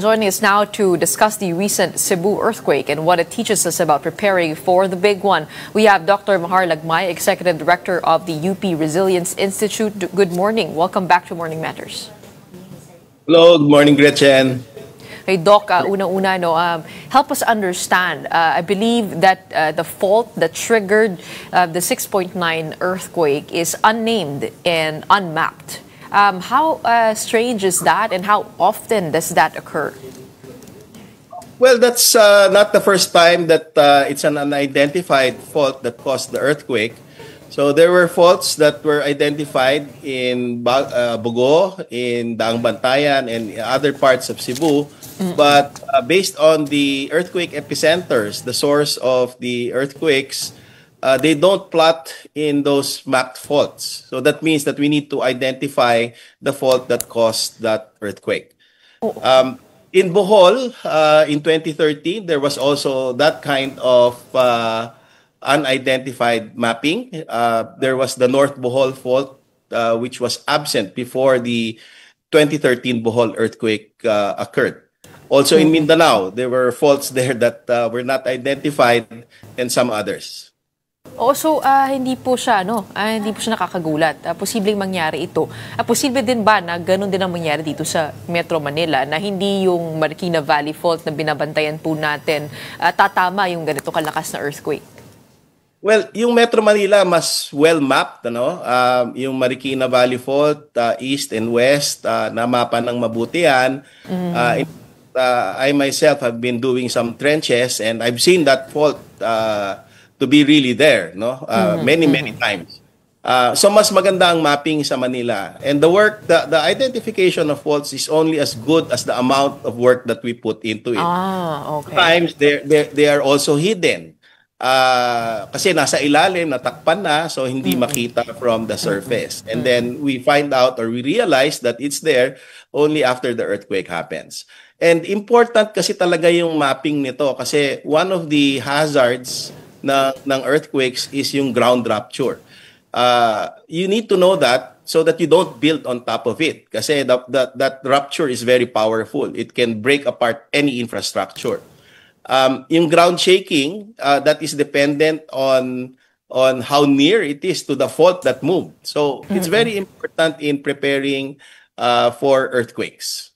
Joining us now to discuss the recent Cebu earthquake and what it teaches us about preparing for the big one, we have Dr. Mahar Lagmay, Executive Director of the UP Resilience Institute. Good morning. Welcome back to Morning Matters. Hello, good morning, Gretchen. Hey, Doc, una-una, help us understand. I believe that the fault that triggered the 6.9 earthquake is unnamed and unmapped. How strange is that, and how often does that occur? Well, that's not the first time that it's an unidentified fault that caused the earthquake. So there were faults that were identified in Bogo, in Daang Bantayan, and other parts of Cebu. But based on the earthquake epicenters, the source of the earthquakes, they don't plot in those mapped faults. So that means that we need to identify the fault that caused that earthquake. In Bohol, in 2013, there was also that kind of unidentified mapping. There was the North Bohol fault, which was absent before the 2013 Bohol earthquake occurred. Also in Mindanao, there were faults there that were not identified, and some others. Also, hindi po siya nakakagulat. Posibleng mangyari ito. Posible din ba na ganun din ang mangyari dito sa Metro Manila, na hindi yung Marikina Valley Fault na binabantayan po natin tatama yung ganito kalakas na earthquake? Well, yung Metro Manila mas well-mapped, yung Marikina Valley Fault, east and west, namapan ng mabuti yan. I myself have been doing some trenches, and I've seen that fault to be really there, many times. So mas maganda ang mapping sa Manila. And the identification of faults is only as good as the amount of work that we put into it. Okay. Sometimes they are also hidden. Kasi nasa ilalim, natakpan na, so hindi makita from the surface. And then we find out, or we realize that it's there only after the earthquake happens. And important kasi talaga yung mapping nito, kasi one of the hazards ng earthquakes is yung ground rupture. You need to know that so that you don't build on top of it, kasi that rupture is very powerful. It can break apart any infrastructure. Yung ground shaking, that is dependent on how near it is to the fault that moved. So it's very important in preparing for earthquakes.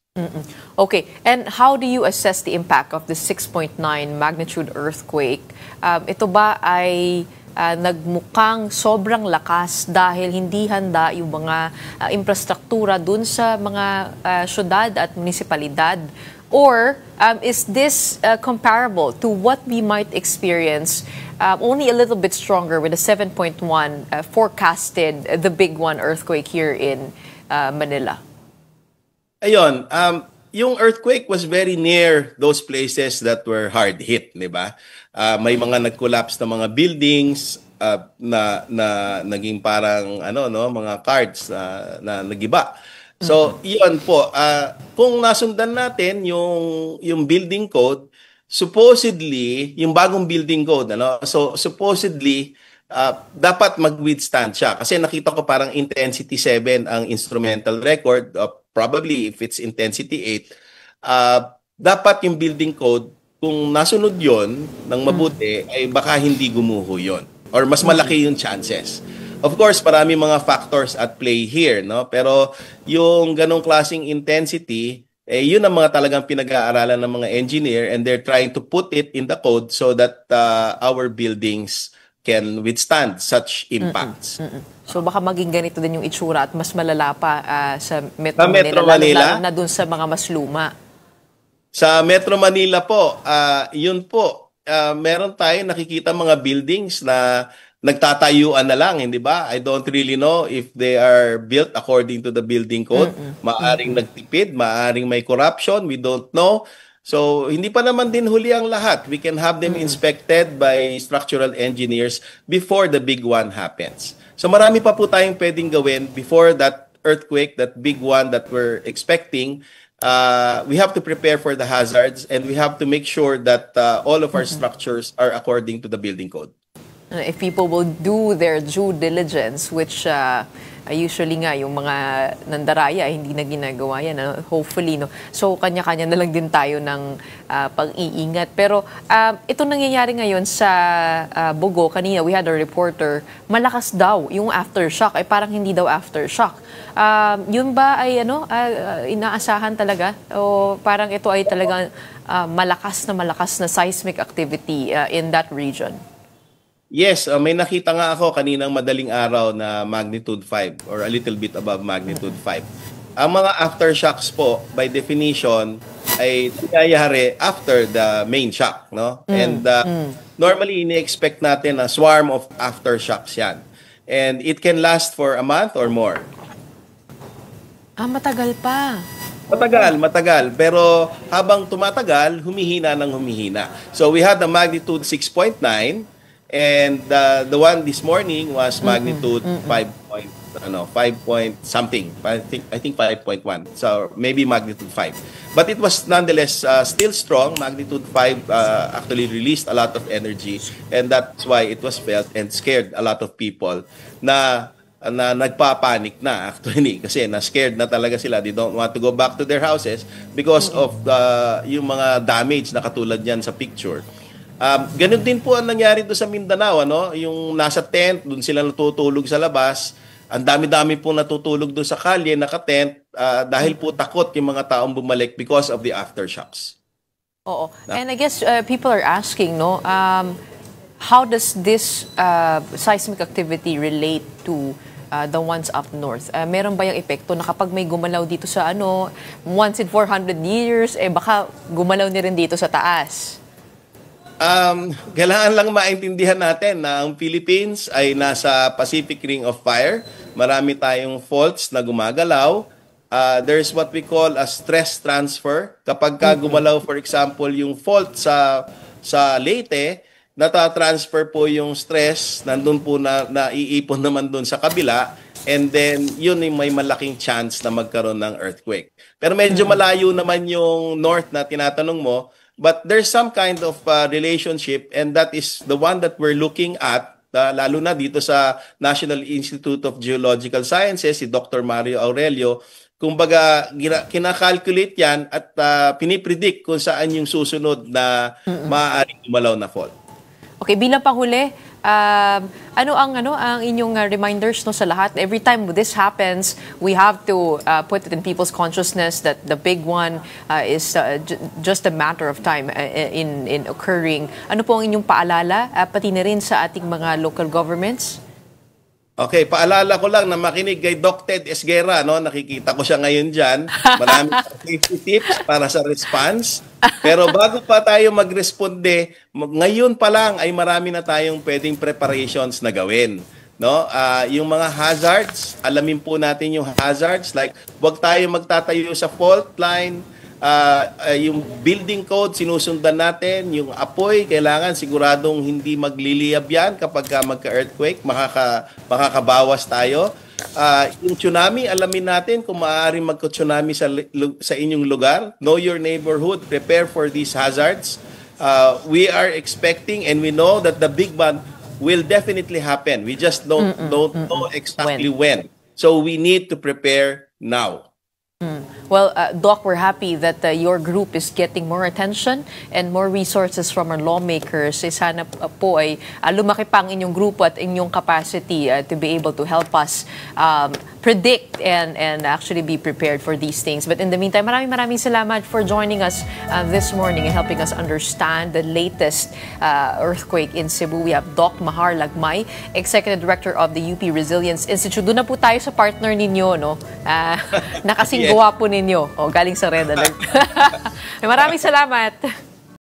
Okay, and how do you assess the impact of the 6.9 magnitude earthquake? Ito ba ay nagmukhang sobrang lakas dahil hindi handa yung mga infrastruktura dun sa mga syudad at munisipalidad? Or is this comparable to what we might experience, only a little bit stronger, with a 7.1 forecasted, the big one earthquake here in Manila? Ayun, yung earthquake was very near those places that were hard hit, di ba? May mga nag-collapse na mga buildings na naging parang mga cards na nagiba. So, iyon po, kung nasundan natin yung building code, supposedly, yung bagong building code, so supposedly, dapat mag-withstand siya. Kasi nakita ko parang intensity 7 ang instrumental record, probably if it's intensity 8, dapat yung building code, kung nasunod yon ng mabuti, ay baka hindi gumuho yon, or mas malaki yung chances. Of course, marami mga factors at play here, pero yung ganong klaseng intensity, yun ang mga talagang pinag-aaralan ng mga engineer, and they're trying to put it in the code so that our buildings can withstand such impacts. So baka maging ganito din yung itsura at mas malala pa sa Metro Manila, lalo na dun sa mga mas luma. Sa Metro Manila po, yun po, meron tayong nakikita mga buildings na nagtatayuan na lang, hindi ba? I don't really know if they are built according to the building code. Maaring nagtipid, maaring may corruption, we don't know. So, hindi pa naman din huli ang lahat. We can have them inspected by structural engineers before the big one happens. So, marami pa po tayong pwedeng gawin before that earthquake, that big one that we're expecting. We have to prepare for the hazards, and we have to make sure that all of our structures are according to the building code. If people will do their due diligence, which usually nga yung mga nandaraya hindi na ginagawa yan, hopefully, no. So kanya-kanya na lang din tayo ng pag-iingat. Pero ito nangyayari ngayon sa Bogo. Kanina we had a reporter, malakas daw yung aftershock, ay parang hindi daw aftershock. Yun ba ay inaasahan talaga, o parang ito ay talagang malakas na seismic activity in that region? Yes, may nakita nga ako kaninang madaling araw na magnitude 5 or a little bit above magnitude 5. Ang mga aftershocks po, by definition, ay nangyayari after the main shock, no? And normally, ini-expect natin na swarm of aftershocks yan. And it can last for a month or more. Matagal pa. Matagal. Pero habang tumatagal, humihina ng humihina. So we had a magnitude 6.9. And the one this morning was magnitude 5 point something. I think 5.1. So maybe magnitude 5. But it was nonetheless still strong. Magnitude 5 actually released a lot of energy, and that's why it was felt and scared a lot of people na nagpapanik na actually kasi na-scared na talaga sila. They don't want to go back to their houses because of yung mga damage na katulad yan sa picture. Ganun din po ang nangyari doon sa Mindanao, ano? Yung nasa tent, doon sila natutulog sa labas. Ang dami-dami po natutulog doon sa kalye, naka-tent, dahil po takot yung mga taong bumalik because of the aftershocks. Oo. And I guess people are asking, no, how does this seismic activity relate to the ones up north? Meron ba yung epekto na kapag may gumalaw dito sa once in 400 years, baka gumalaw ni rin dito sa taas? Kailangan lang maintindihan natin na ang Philippines ay nasa Pacific Ring of Fire. Marami tayong faults na gumagalaw. There's what we call a stress transfer. Kapag gumalaw, for example, yung fault sa Leyte, nata-transfer po yung stress, nandun po naiipon naman dun sa kabila, and then yun yung may malaking chance na magkaroon ng earthquake. Pero medyo malayo naman yung north na tinatanong mo. But there's some kind of relationship, and that is the one that we're looking at, lalo na dito sa National Institute of Geological Sciences, si Dr. Mario Aurelio. Kumbaga, kinakalculate yan at pinipredict kung saan yung susunod na maaaring gumalaw na fault. Okay, bilang panghuli, ano ang inyong reminders sa lahat? Every time this happens, we have to put it in people's consciousness that the big one is just a matter of time in occurring. Ano po ang inyong paalala, pati na rin sa ating mga local governments? Okay, paalala ko lang na makinig kay Doc Ted Esguerra, no? Nakikita ko siya ngayon dyan. Marami safety tips para sa response. Pero bago pa tayo magresponde, ngayon pa lang ay marami na tayong pwedeng preparations na gawin. No? Yung mga hazards, alamin po natin yung hazards. Like, huwag tayo magtatayo sa fault line. Yung building code, sinusundan natin. Yung apoy, kailangan siguradong hindi magliliyab yan kapag magka-earthquake. Makakabawas tayo. Yung tsunami, alamin natin kung maaaring magka-tsunami sa inyong lugar. Know your neighborhood. Prepare for these hazards. We are expecting and we know that the big one will definitely happen. We just don't know exactly when. So we need to prepare now. Well, Doc, we're happy that your group is getting more attention and more resources from our lawmakers. Sana po ay lumaki pa ang inyong grupo at inyong capacity to be able to help us predict and actually be prepared for these things. But in the meantime, maraming salamat for joining us this morning and helping us understand the latest earthquake in Cebu. We have Doc Mahar Lagmay, Executive Director of the UP Resilience Institute. Doon na po tayo sa partner ninyo, no? Nakasing gawa po ninyo. Galing sa Red Alert. Maraming salamat.